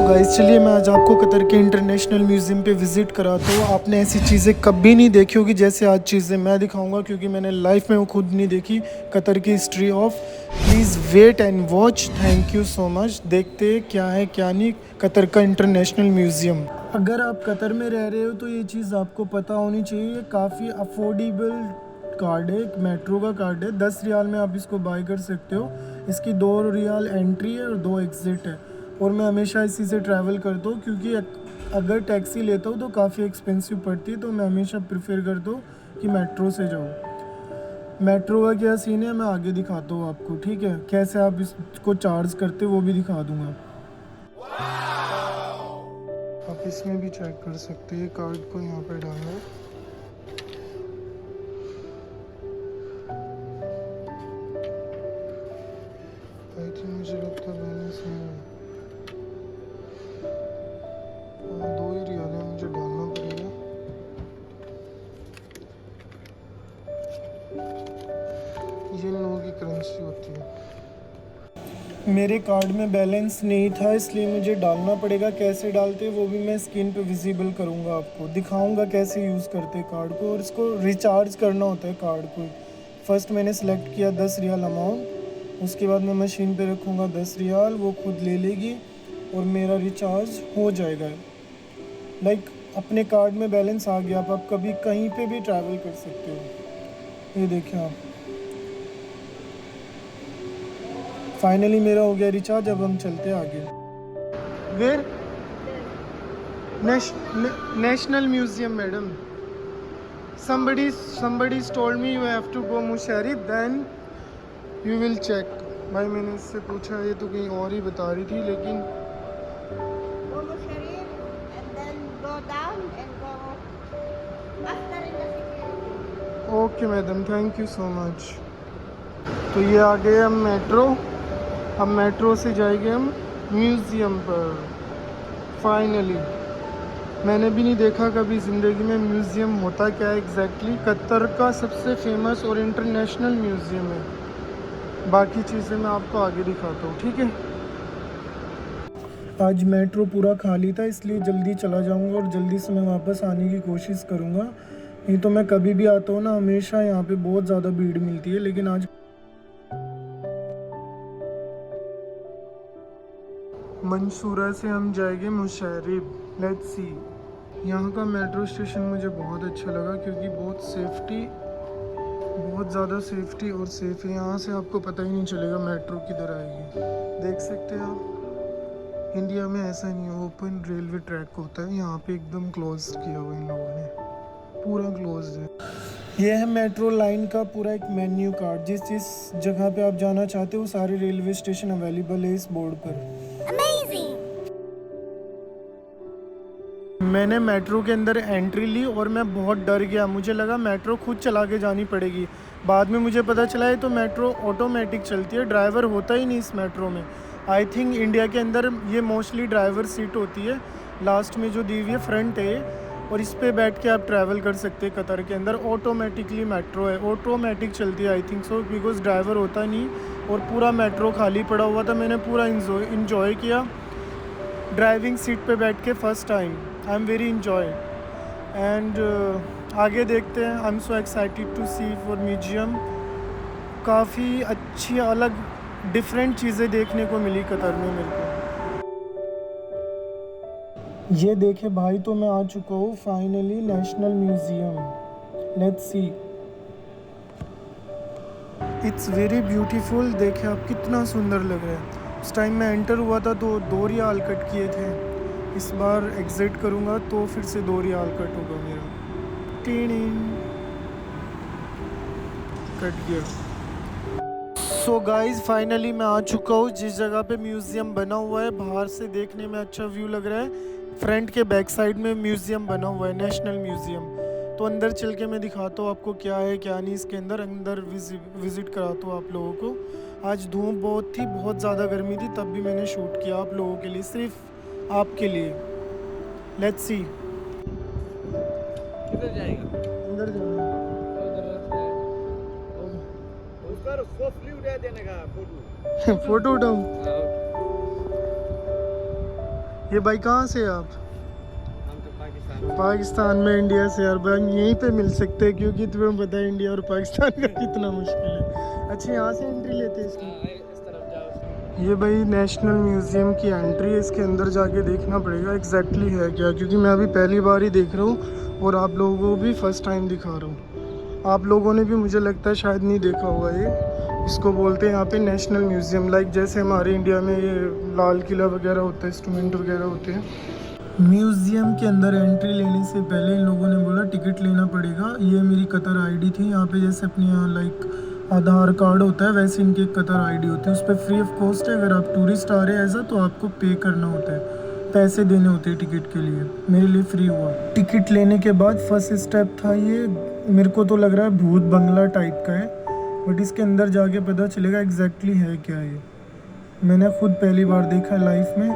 Guys चलिए मैं आज आपको कतर के इंटरनेशनल म्यूज़ियम पे विज़िट कराता हूँ। आपने ऐसी चीज़ें कभी नहीं देखी होगी जैसे आज चीज़ें मैं दिखाऊंगा, क्योंकि मैंने लाइफ में वो खुद नहीं देखी। कतर की history of, please wait and watch. Thank you so much. देखते क्या है क्या नहीं कतर का इंटरनेशनल म्यूज़ियम। अगर आप कतर में रह रहे हो तो ये चीज़ आपको पता होनी चाहिए। ये काफ़ी अफोर्डेबल कार्ड है, एक मेट्रो का कार्ड है। 10 रियाल में आप इसको बाय कर सकते हो। इसकी 2 रियाल एंट्री है और 2 एग्ज़िट है। और मैं हमेशा इसी से ट्रैवल करता हूँ, क्योंकि अगर टैक्सी लेता हूँ तो काफ़ी एक्सपेंसिव पड़ती है। तो मैं हमेशा प्रेफर करता हूँ कि मेट्रो से जाऊँ। मेट्रो का क्या सीन है मैं आगे दिखाता हूँ आपको, ठीक है। कैसे आप इसको चार्ज करते वो भी दिखा दूँगा। आप इसमें भी चेक कर सकते हैं। कार्ड को यहाँ पर डालना है। आई थिंक मुझे लगता है बैलेंस नहीं है। 2 ही रियाल है, मुझे डालना पड़ेगा। ये इन लोगों की करेंसी होती है। मेरे कार्ड में बैलेंस नहीं था, इसलिए मुझे डालना पड़ेगा। कैसे डालते वो भी मैं स्क्रीन पे विजिबल करूँगा, आपको दिखाऊंगा कैसे यूज़ करते कार्ड को। और इसको रिचार्ज करना होता है कार्ड को। फर्स्ट मैंने सेलेक्ट किया 10 रियाल अमाउंट। उसके बाद मैं मशीन पे रखूँगा 10 रियाल, वो खुद ले लेगी और मेरा रिचार्ज हो जाएगा। लाइक अपने कार्ड में बैलेंस आ गया। आप कभी कहीं पे भी ट्रैवल कर सकते हो। ये देखें आप, फाइनली मेरा हो गया रिचार्ज। अब हम चलते हैं आगे। Where national museum madam. somebody told me you have to go Musharraf, then you will check। भाई मैंने इससे पूछा, ये तो कहीं और ही बता रही थी, लेकिन Go Musharrif and then go down and go after in the security. Okay madam, thank you so much. तो ये आ गए हम मेट्रो। अब मेट्रो से जाएंगे हम म्यूज़ियम पर। फाइनली मैंने भी नहीं देखा कभी ज़िंदगी में म्यूज़ियम होता क्या है एग्जैक्टली। कतर का सबसे फेमस और इंटरनेशनल म्यूज़ियम है। बाकी चीज़ें मैं आपको आगे दिखाता हूँ, ठीक है। आज मेट्रो पूरा खाली था, इसलिए जल्दी चला जाऊँगा और जल्दी से मैं वापस आने की कोशिश करूँगा। नहीं तो मैं कभी भी आता हूँ ना, हमेशा यहाँ पे बहुत ज़्यादा भीड़ मिलती है, लेकिन आज मंसूरा से हम जाएंगे मुशर्रफ। Let's see. यहाँ का मेट्रो स्टेशन मुझे बहुत अच्छा लगा, क्योंकि बहुत ज़्यादा सेफ्टी और सेफ है। यहाँ से आपको पता ही नहीं चलेगा मेट्रो किधर आएगी। देख सकते हैं आप, इंडिया में ऐसा नहीं है। ओपन रेलवे ट्रैक होता है, यहाँ पे एकदम क्लोज किया हुआ इन लोगों ने, पूरा क्लोज है। यह है मेट्रो लाइन का पूरा एक मेन्यू कार्ड। जिस जिस जगह पे आप जाना चाहते हो सारे रेलवे स्टेशन अवेलेबल है इस बोर्ड पर। मैंने मेट्रो के अंदर एंट्री ली और मैं बहुत डर गया। मुझे लगा मेट्रो खुद चला के जानी पड़ेगी। बाद में मुझे पता चला है तो मेट्रो ऑटोमेटिक चलती है, ड्राइवर होता ही नहीं इस मेट्रो में। आई थिंक इंडिया के अंदर ये मोस्टली ड्राइवर सीट होती है, लास्ट में जो दी हुई है फ्रंट है, और इस पे बैठ के आप ट्रैवल कर सकते हैं। कतर के अंदर ऑटोमेटिकली मेट्रो है, ऑटोमेटिक चलती है I think so, because driver होता नहीं। और पूरा मेट्रो खाली पड़ा हुआ था, मैंने पूरा इंजॉय किया ड्राइविंग सीट पे बैठ के first time. I am very enjoy and आगे देखते हैं। I am so excited to see for museum. काफ़ी अच्छी अलग डिफरेंट चीज़ें देखने को मिली कतर में मेरे को। ये देखे भाई, तो मैं आ चुका हूँ finally national museum. Let's see, it's very beautiful. देखे आप कितना सुंदर लग रहा है। उस टाइम मैं एंटर हुआ था तो 2 रियाल कट किए थे। इस बार एग्ज़िट करूँगा तो फिर से 2 रियाल कट होगा मेरा। टीनिंग कट गया। सो गाइज फाइनली मैं आ चुका हूँ जिस जगह पे म्यूज़ियम बना हुआ है। बाहर से देखने में अच्छा व्यू लग रहा है। फ्रंट के बैक साइड में म्यूज़ियम बना हुआ है, नेशनल म्यूज़ियम। तो अंदर चल के मैं दिखाता हूँ आपको क्या है क्या नहीं इसके अंदर। अंदर विज़िट कराता हूँ आप लोगों को। आज धूप बहुत थी, बहुत ज़्यादा गर्मी थी, तब भी मैंने शूट किया आप लोगों के लिए, सिर्फ आपके लिए। Let's see. किधर जाएगा? अंदर जाना उसका फ्ली उठा देने का फोटो फोटो उठाऊँ? ये भाई कहाँ से हैं आप? हम तो पाकिस्तान। पाकिस्तान में इंडिया से यार भाई यहीं पे मिल सकते हैं क्योंकि तुम्हें पता है इंडिया और पाकिस्तान का कितना मुश्किल है। अच्छा यहाँ से एंट्री लेते हैं इसकी? इस तरफ जाओ। ये भाई नेशनल म्यूज़ियम की एंट्री है, इसके अंदर जाके देखना पड़ेगा एग्जैक्टली है क्या, क्योंकि मैं अभी पहली बार ही देख रहा हूँ और आप लोगों को भी फर्स्ट टाइम दिखा रहा हूँ। आप लोगों ने भी मुझे लगता है शायद नहीं देखा होगा। ये इसको बोलते हैं यहाँ पे नेशनल म्यूज़ियम, लाइक जैसे हमारे इंडिया में ये लाल किला वगैरह होता है, इंस्ट्रूमेंट वगैरह होते हैं। म्यूज़ियम के अंदर एंट्री लेने से पहले इन लोगों ने बोला टिकट लेना पड़ेगा। ये मेरी कतर आईडी थी। यहाँ पे जैसे अपने यहाँ लाइक आधार कार्ड होता है वैसे इनकी एक कतर आईडी होती है, उस पर फ्री ऑफ कॉस्ट है। अगर आप टूरिस्ट आ रहे हैं ऐसा तो आपको पे करना होता है, पैसे देने होते हैं टिकट के लिए। मेरे लिए फ्री हुआ। टिकट लेने के बाद फर्स्ट स्टेप था ये, मेरे को तो लग रहा है भूत बंगला टाइप का है, बट इसके अंदर जाके पता चलेगा एग्जैक्टली है क्या ये। मैंने खुद पहली बार देखा है लाइफ में,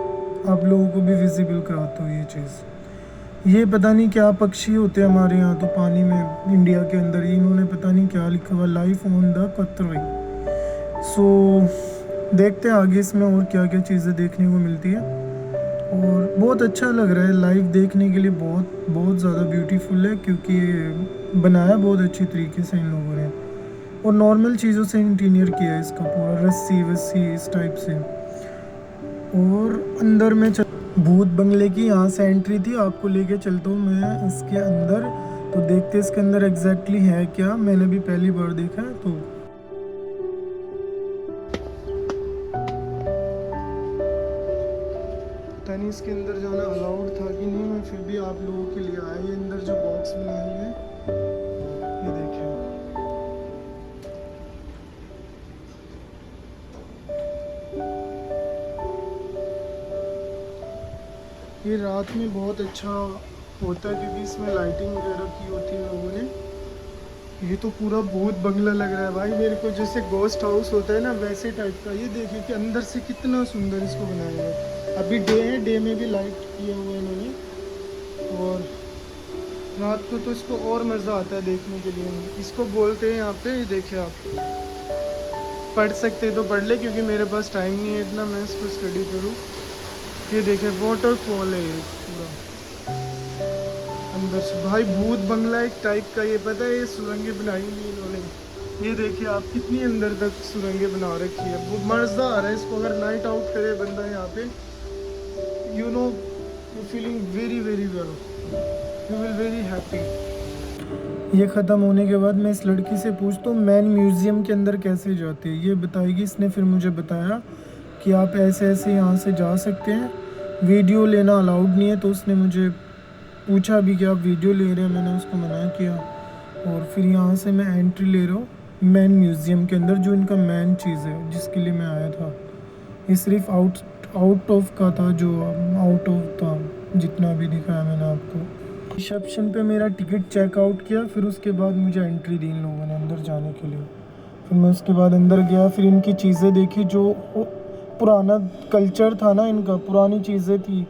आप लोगों को भी विजिबल कराता हूँ ये चीज़। ये पता नहीं क्या पक्षी होते हैं हमारे यहाँ तो पानी में इंडिया के अंदर, ये इन्होंने पता नहीं क्या लिखा हुआ, लाइफ ऑन द कतरई। सो देखते हैं आगे इसमें और क्या क्या चीज़ें देखने को मिलती है। और बहुत अच्छा लग रहा है लाइव देखने के लिए, बहुत बहुत ज़्यादा ब्यूटीफुल है क्योंकि ये बनाया बहुत अच्छी तरीके से इन लोगों ने, और नॉर्मल चीज़ों से इंटीरियर किया है इसका पूरा, रस्सी वस्सी इस टाइप से। और अंदर में भूत बंगले की यहाँ से एंट्री थी, आपको लेके चलता हूँ मैं इसके अंदर, तो देखते इसके अंदर एग्जैक्टली है क्या। मैंने भी पहली बार देखा है तो पता नहीं इसके अंदर जाना अलाउड था कि नहीं, मैं फिर भी आप लोगों के लिए आया। ये अंदर जो बॉक्स बनाए हुए हैं ये देखिए, ये रात में बहुत अच्छा होता है क्योंकि इसमें लाइटिंग वगैरह की होती है लोगों ने। ये तो पूरा भूत बंगला लग रहा है भाई मेरे को, जैसे गोस्ट हाउस होता है ना वैसे टाइप का। ये देखिए कि अंदर से कितना सुंदर इसको बनाया हुआ है। अभी डे है, डे में भी लाइट किया हुआ है इन्होंने, और रात को तो इसको और मज़ा आता है देखने के लिए। इसको बोलते हैं यहाँ पे, ये देखिए आप पढ़ सकते तो पढ़ ले क्योंकि मेरे पास टाइम नहीं है इतना मैं इसको स्टडी करूँ। ये देखें वाटरफॉल है ये पूरा अंदर से। भाई भूत बंगला एक टाइप का, ये पता है ये सुरंगें बनाई हुई इन्होंने। ये देखिए आप कितनी अंदर तक सुरंगें बना रखी है, वो मज़ा आ रहा है इसको। अगर नाइट आउट करे बंदा यहाँ पे, you know you feeling very very well, you will very happy. ये ख़त्म होने के बाद मैं इस लड़की से पूछता हूँ मैन म्यूज़ियम के अंदर कैसे जाते हैं, ये बताएगी। इसने फिर मुझे बताया कि आप ऐसे ऐसे यहाँ से जा सकते हैं, वीडियो लेना अलाउड नहीं है। तो उसने मुझे पूछा भी कि आप वीडियो ले रहे हैं, मैंने उसको मना किया। और फिर यहाँ से मैं एंट्री ले रहा हूँ मैन म्यूज़ियम के अंदर, जो इनका मेन चीज़ है जिसके लिए मैं आया था। ये सिर्फ आउट ऑफ का था, जो आउट ऑफ था जितना भी दिखाया मैंने आपको। रिसेप्शन पे मेरा टिकट चेकआउट किया, फिर उसके बाद मुझे एंट्री दी इन लोगों ने अंदर जाने के लिए। फिर मैं उसके बाद अंदर गया, फिर इनकी चीज़ें देखी, जो पुराना कल्चर था ना इनका, पुरानी चीज़ें थी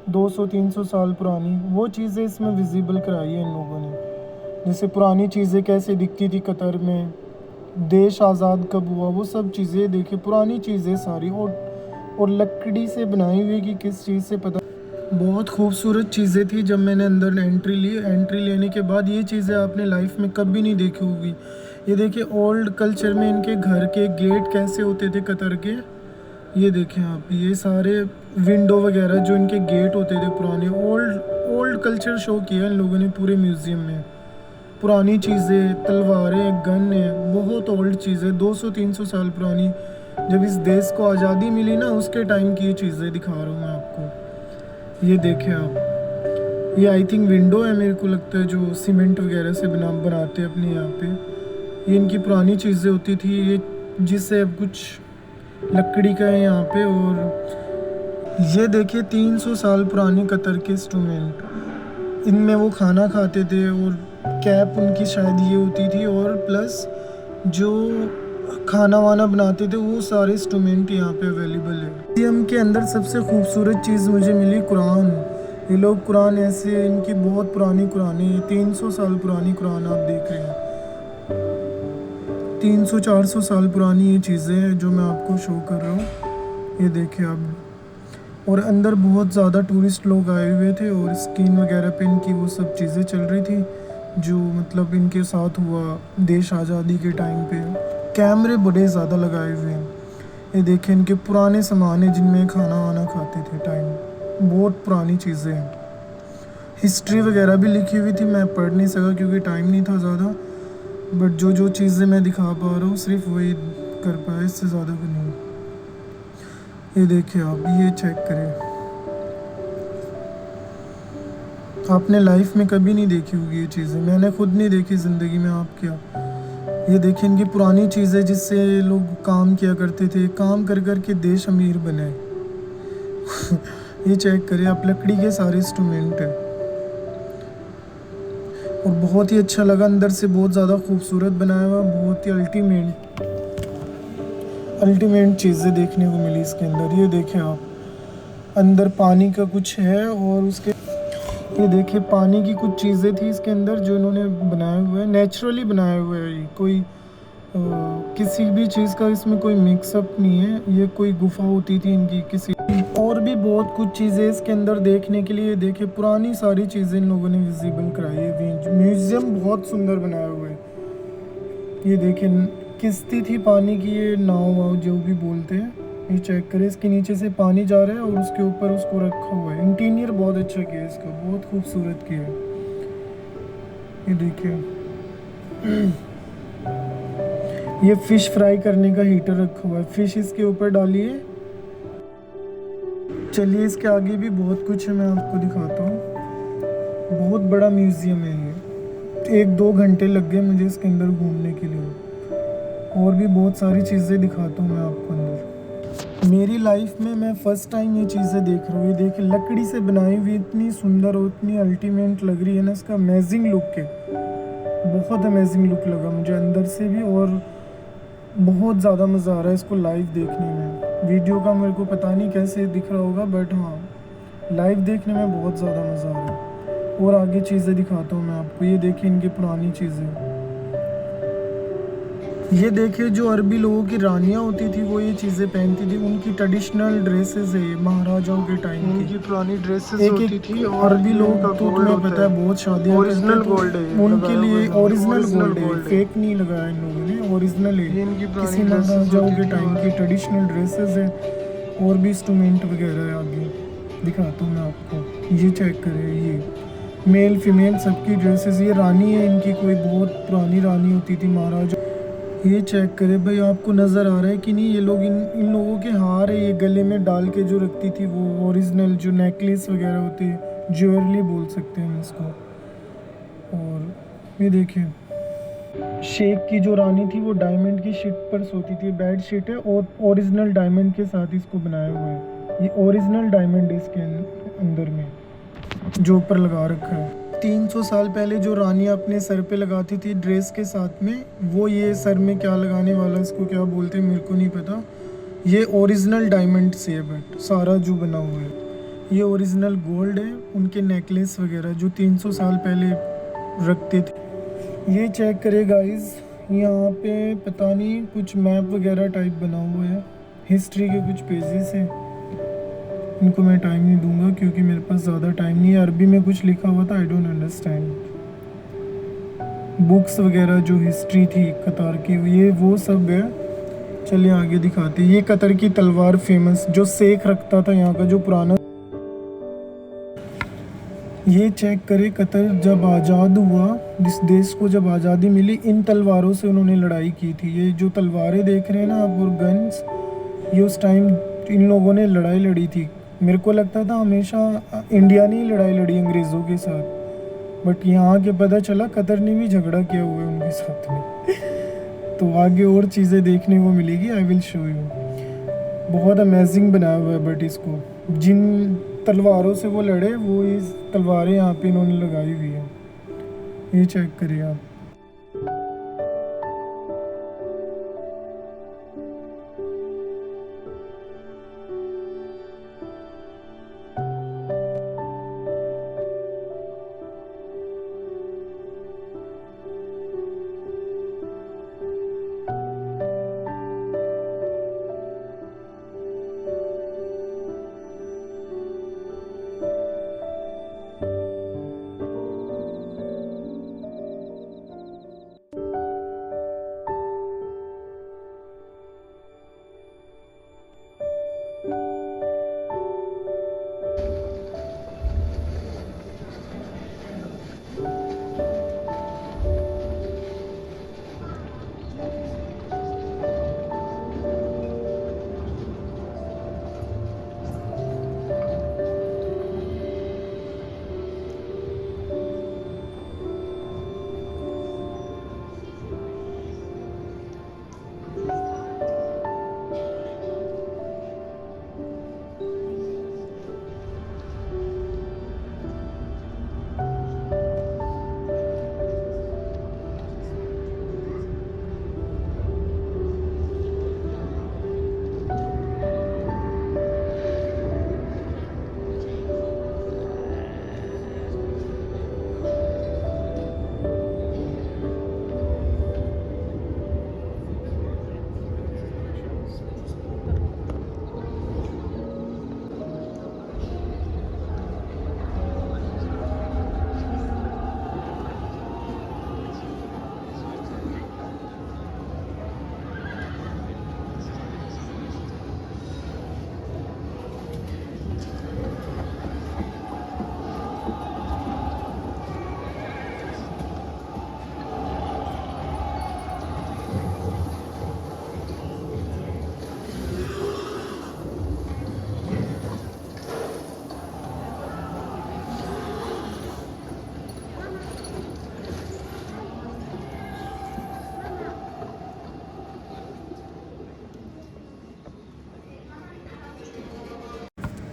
200-300 साल पुरानी, वो चीज़ें इसमें विजिबल कराई है इन लोगों ने। जैसे पुरानी चीज़ें कैसे दिखती थी कतर में, देश आज़ाद कब हुआ, वो सब चीज़ें देखी, पुरानी चीज़ें सारी, और लकड़ी से बनाई हुई कि किस चीज़ से पता। बहुत खूबसूरत चीज़ें थी। जब मैंने अंदर एंट्री ली, एंट्री लेने के बाद ये चीज़ें आपने लाइफ में कभी नहीं देखी होगी। ये देखिए ओल्ड कल्चर में इनके घर के गेट कैसे होते थे कतर के, ये देखें आप, ये सारे विंडो वगैरह जो इनके गेट होते थे पुराने, ओल्ड कल्चर शो किया इन लोगों ने पूरे म्यूज़ियम में। पुरानी चीज़ें, तलवारें, गन है, बहुत ओल्ड चीज़ें 200-300 साल पुरानी। जब इस देश को आज़ादी मिली ना उसके टाइम की ये चीज़ें दिखा रहा हूँ मैं आपको। ये देखें आप, ये आई थिंक विंडो है मेरे को लगता है, जो सीमेंट वगैरह से बनाते हैं अपने यहाँ पे। ये इनकी पुरानी चीज़ें होती थी, ये जिससे अब कुछ लकड़ी का है यहाँ पे। और ये देखिए 300 साल पुराने कतर के इंस्ट्रूमेंट, इनमें वो खाना खाते थे, और कैप उनकी शायद ये होती थी, और प्लस जो खाना वाना बनाते थे वो सारे इंस्ट्रूमेंट यहाँ पे अवेलेबल है। म्यूजियम के अंदर सबसे खूबसूरत चीज़ मुझे मिली कुरान। ये लोग कुरान ऐसे, इनकी बहुत पुरानी कुरान है, 300 साल पुरानी कुरान आप देख रहे हैं। 300-400 साल पुरानी ये चीज़ें हैं जो मैं आपको शो कर रहा हूँ। ये देखिए आप, और अंदर बहुत ज़्यादा टूरिस्ट लोग आए हुए थे और स्क्रीन वगैरह पे इनकी वो सब चीज़ें चल रही थी जो मतलब इनके साथ हुआ देश आज़ादी के टाइम पे। कैमरे बड़े ज़्यादा लगाए हुए हैं। ये देखें इनके पुराने सामान हैं जिनमें खाना वाना खाते थे टाइम, बहुत पुरानी चीज़ें हैं। हिस्ट्री वगैरह भी लिखी हुई थी, मैं पढ़ नहीं सका क्योंकि टाइम नहीं था ज़्यादा, बट जो जो चीज़ें मैं दिखा पा रहा हूँ सिर्फ वही कर पाया, इससे ज़्यादा भी नहीं। ये देखिए आप, ये चेक करें, आपने लाइफ में कभी नहीं देखी होगी ये चीज़ें, मैंने खुद नहीं देखी ज़िंदगी में। आप क्या, ये देखिए इनकी पुरानी चीज़ें जिससे लोग काम किया करते थे, काम कर कर के देश अमीर बने। ये चेक करें आप, लकड़ी के सारे इंस्ट्रूमेंट हैं और बहुत ही अच्छा लगा, अंदर से बहुत ज़्यादा खूबसूरत बनाया हुआ, बहुत ही अल्टीमेट चीज़ें देखने को मिली इसके अंदर। ये देखें आप, अंदर पानी का कुछ है और उसके ये देखिए पानी की कुछ चीज़ें थी इसके अंदर जो इन्होंने बनाया हुआ है, नेचुरली बनाया हुआ है। ये कोई किसी भी चीज़ का इसमें कोई मिक्सअप नहीं है। ये कोई गुफा होती थी इनकी किसी, और भी बहुत कुछ चीज़ें इसके अंदर देखने के लिए। देखिए पुरानी सारी चीज़ें इन लोगों ने विजिबल कराई है। म्यूज़ियम बहुत सुंदर बनाया हुआ है। ये देखिए किश्ती थी पानी की, ये नाव वाव जो भी बोलते हैं। ये चेक करें, इसके नीचे से पानी जा रहा है और उसके ऊपर उसको रखा हुआ है। इंटीरियर बहुत अच्छा किया है इसका, बहुत खूबसूरत किया है। ये देखिए ये फिश फ्राई करने का हीटर रखा हुआ है, फिश इसके ऊपर डालिए। चलिए इसके आगे भी बहुत कुछ है, मैं आपको दिखाता हूँ। बहुत बड़ा म्यूज़ियम है ये, 1-2 घंटे लग गए मुझे इसके अंदर घूमने के लिए। और भी बहुत सारी चीज़ें दिखाता हूँ मैं आपको अंदर। मेरी लाइफ में मैं फ़र्स्ट टाइम ये चीज़ें देख रहा हूँ। ये देखिए लकड़ी से बनाई हुई, इतनी सुंदर और इतनी अल्टीमेट लग रही है ना, इसका अमेजिंग लुक है। बहुत अमेजिंग लुक लगा मुझे अंदर से भी, और बहुत ज़्यादा मज़ा आ रहा है इसको लाइव देखने में। वीडियो का मेरे को पता नहीं कैसे दिख रहा होगा, बट हाँ लाइव देखने में बहुत ज़्यादा मज़ा आ रहा है। और आगे चीज़ें दिखाता हूँ मैं आपको। ये देखिए इनकी पुरानी चीज़ें। ये देखिए जो अरबी लोगों की रानियाँ होती थी वो ये चीज़ें पहनती थी, उनकी ट्रेडिशनल ड्रेसेस है ये, महाराजाओं के टाइम की। उनकी पुरानी ड्रेसेस होती थी। और अरबी लोग तो तुम्हें पता है बहुत शादियाँ ओरिजिनल गोल्ड है उनके लिए, ओरिजिनल गोल्ड है, फेक नहीं लगाया इन लोगों ने, ओरिजिनल है। किसी महाराजाओं के टाइम की ट्रेडिशनल ड्रेसेस है। और भी इंस्ट्रूमेंट वगैरह है, आगे दिखाता हूँ मैं आपको। ये चेक करें, ये मेल फीमेल सबकी ड्रेसेस। ये रानी है इनकी, कोई बहुत पुरानी रानी होती थी, महाराजा। ये चेक करें भाई, आपको नज़र आ रहा है कि नहीं, ये लोग इन लोगों के हार है, ये गले में डाल के जो रखती थी वो ओरिजिनल जो नेकलेस वगैरह होती है, ज्वेलरी बोल सकते हैं इसको। और ये देखिए शेख की जो रानी थी वो डायमंड की शीट पर सोती थी, बेड शीट है और ओरिजिनल डायमंड के साथ इसको बनाया हुआ है। ये ओरिजिनल डायमंड है इसके अंदर में जो ऊपर लगा रखा है। 300 साल पहले जो रानी अपने सर पे लगाती थी ड्रेस के साथ में, वो ये सर में क्या लगाने वाला, इसको क्या बोलते हैं मेरे को नहीं पता। ये ओरिजिनल डायमंड से है, बट सारा जो बना हुआ है ये ओरिजिनल गोल्ड है। उनके नेकलेस वगैरह जो 300 साल पहले रखते थे। ये चेक करे गाइस, यहाँ पे पता नहीं कुछ मैप वगैरह टाइप बना हुआ है, हिस्ट्री के कुछ पेजेस हैं। इनको मैं टाइम नहीं दूंगा क्योंकि मेरे पास ज़्यादा टाइम नहीं है। अरबी में कुछ लिखा हुआ था, आई डोंट अंडरस्टैंड। बुक्स वगैरह जो हिस्ट्री थी कतार की, ये वो सब है। चलिए आगे दिखाते हैं। ये कतर की तलवार फेमस जो शेख रखता था यहाँ का, जो पुराना। ये चेक करे, कतर जब आज़ाद हुआ, जिस देश को जब आज़ादी मिली, इन तलवारों से उन्होंने लड़ाई की थी। ये जो तलवारें देख रहे हैं ना आप और गन्स, ये उस टाइम इन लोगों ने लड़ाई लड़ी थी। मेरे को लगता था हमेशा इंडिया ने ही लड़ाई लड़ी अंग्रेज़ों के साथ, बट यहाँ के पता चला कतर ने भी झगड़ा किया हुआ है उनके साथ में। तो आगे और चीज़ें देखने को मिलेगी, आई विल शो यू। बहुत अमेजिंग बनाया हुआ है, बट इसको जिन तलवारों से वो लड़े वो इस तलवारें यहाँ पे इन्होंने लगाई हुई है। ये चेक करिए आप।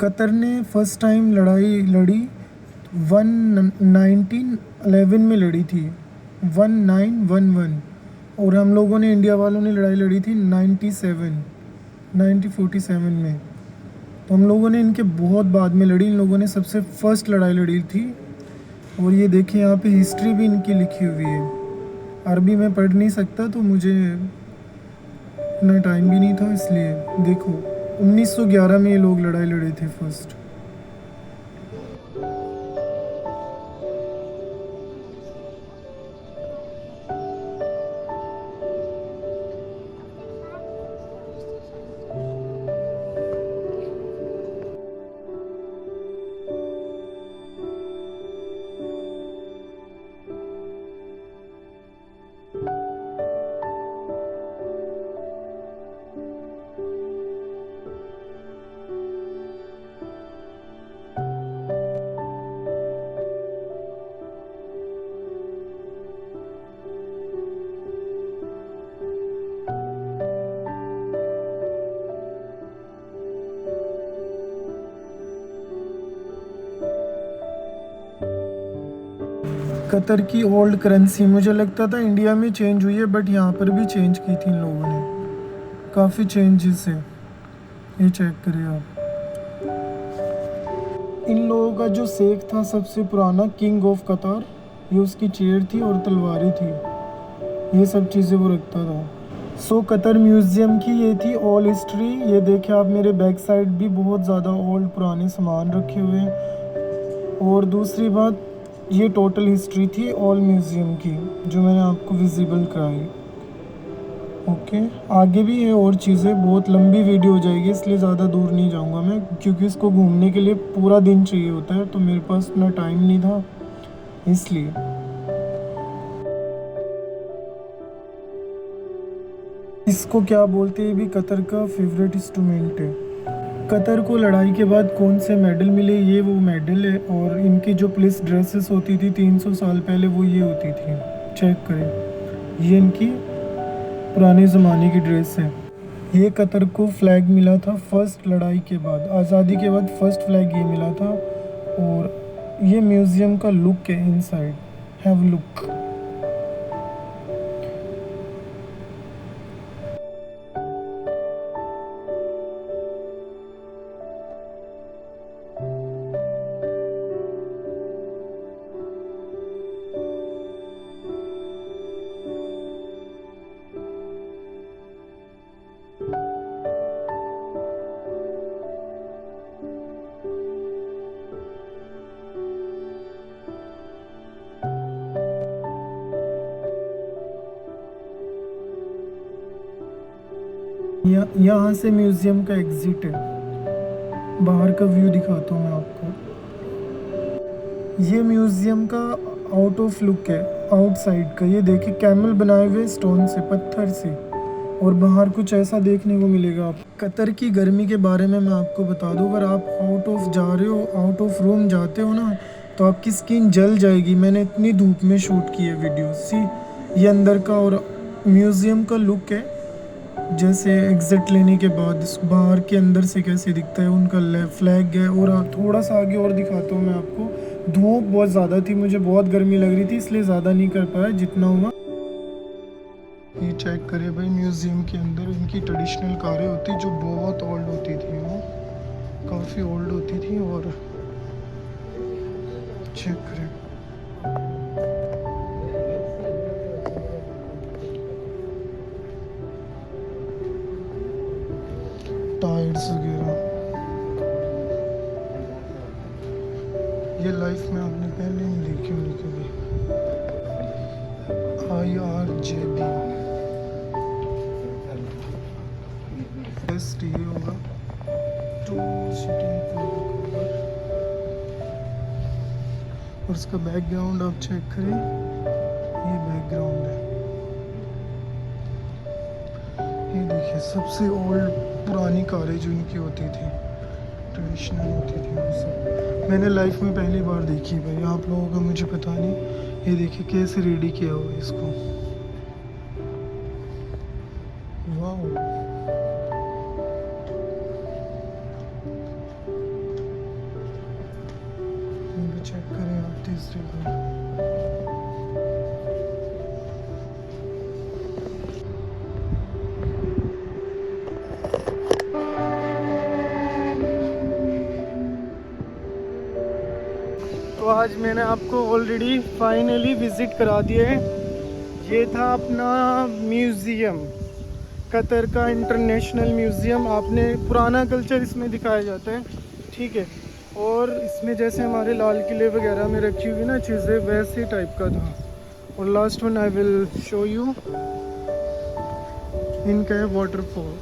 कतर ने फर्स्ट टाइम लड़ाई लड़ी 1911 में लड़ी थी, 1911। और हम लोगों ने, इंडिया वालों ने लड़ाई लड़ी थी 1947 में। तो हम लोगों ने इनके बहुत बाद में लड़ी, इन लोगों ने सबसे फर्स्ट लड़ाई लड़ी थी। और ये देखिए यहाँ पे हिस्ट्री भी इनकी लिखी हुई है। अरबी में पढ़ नहीं सकता तो मुझे इतना टाइम भी नहीं था, इसलिए देखो 1911 में ये लोग लड़ाई लड़े थे फर्स्ट। कतर की ओल्ड करेंसी मुझे लगता था इंडिया में चेंज हुई है, बट यहाँ पर भी चेंज की थी इन लोगों ने, काफ़ी चेंजेस है। ये चेक करिए आप। इन लोगों का जो शेख था सबसे पुराना, किंग ऑफ कतर, ये उसकी चेयर थी और तलवारी थी, ये सब चीज़ें वो रखता था। सो कतर म्यूज़ियम की ये थी ऑल हिस्ट्री। ये देखिए आप, मेरे बैक साइड भी बहुत ज़्यादा ओल्ड पुराने सामान रखे हुए हैं। और दूसरी बात, ये टोटल हिस्ट्री थी ऑल म्यूज़ियम की जो मैंने आपको विजिबल कराई। ओके, आगे भी है और चीज़ें, बहुत लंबी वीडियो हो जाएगी इसलिए ज़्यादा दूर नहीं जाऊंगा मैं, क्योंकि इसको घूमने के लिए पूरा दिन चाहिए होता है, तो मेरे पास इतना टाइम नहीं था इसलिए। इसको क्या बोलते हैं, भी कतर का फेवरेट इंस्ट्रूमेंट है। कतर को लड़ाई के बाद कौन से मेडल मिले, ये वो मेडल है। और इनकी जो पुलिस ड्रेसेस होती थी 300 साल पहले, वो ये होती थी। चेक करें, ये इनकी पुराने ज़माने की ड्रेस है। ये कतर को फ्लैग मिला था फर्स्ट लड़ाई के बाद, आज़ादी के बाद फर्स्ट फ्लैग ये मिला था। और ये म्यूज़ियम का लुक है इनसाइड, हैव लुक। यहाँ से म्यूज़ियम का एग्जिट है, बाहर का व्यू दिखाता हूँ मैं आपको। ये म्यूज़ियम का आउट ऑफ लुक है, आउटसाइड का। ये देखिए, कैमल बनाए हुए स्टोन से, पत्थर से, और बाहर कुछ ऐसा देखने को मिलेगा आप। कतर की गर्मी के बारे में मैं आपको बता दूँ, अगर आप आउट ऑफ जा रहे हो, आउट ऑफ रूम जाते हो ना, तो आपकी स्किन जल जाएगी। मैंने इतनी धूप में शूट की है वीडियो। सी, ये अंदर का और म्यूज़ियम का लुक है, जैसे एग्ज़िट लेने के बाद बाहर के अंदर से कैसे दिखता है। उनका फ्लैग है। और थोड़ा सा आगे और दिखाता हूँ मैं आपको। धूप बहुत ज़्यादा थी, मुझे बहुत गर्मी लग रही थी, इसलिए ज़्यादा नहीं कर पाया जितना हुआ। ये चेक करिए भाई, म्यूज़ियम के अंदर इनकी ट्रेडिशनल कारें होती जो बहुत ओल्ड होती थी, वो काफ़ी ओल्ड होती थी। और चेक करें, टायर्स वगैरह। ये लाइफ में आपने पहले नहीं देखी होगी कभी। IRJB बेस्ट ये होगा, 2 सीटिंग कवर। और इसका बैकग्राउंड आप चेक करें, ये बैकग्राउंड है। ये देखिए, सबसे ओल्ड पुरानी कारें जो इनकी होती थी, ट्रेडिशनल होती थी, वो सब मैंने लाइफ में पहली बार देखी भाई। आप लोगों का मुझे पता नहीं। ये देखिए कैसे रेडी किया हुआ है इसको, वाह। भी चेक करें आप तीसरी बार। तो आज मैंने आपको ऑलरेडी फाइनली विज़िट करा दिया है। ये था अपना म्यूज़ियम, कतर का इंटरनेशनल म्यूज़ियम। आपने पुराना कल्चर इसमें दिखाया जाता है, ठीक है। और इसमें जैसे हमारे लाल किले वगैरह में रखी हुई ना चीज़ें, वैसे टाइप का था। और last one I will show you, इनका है वाटरफॉल।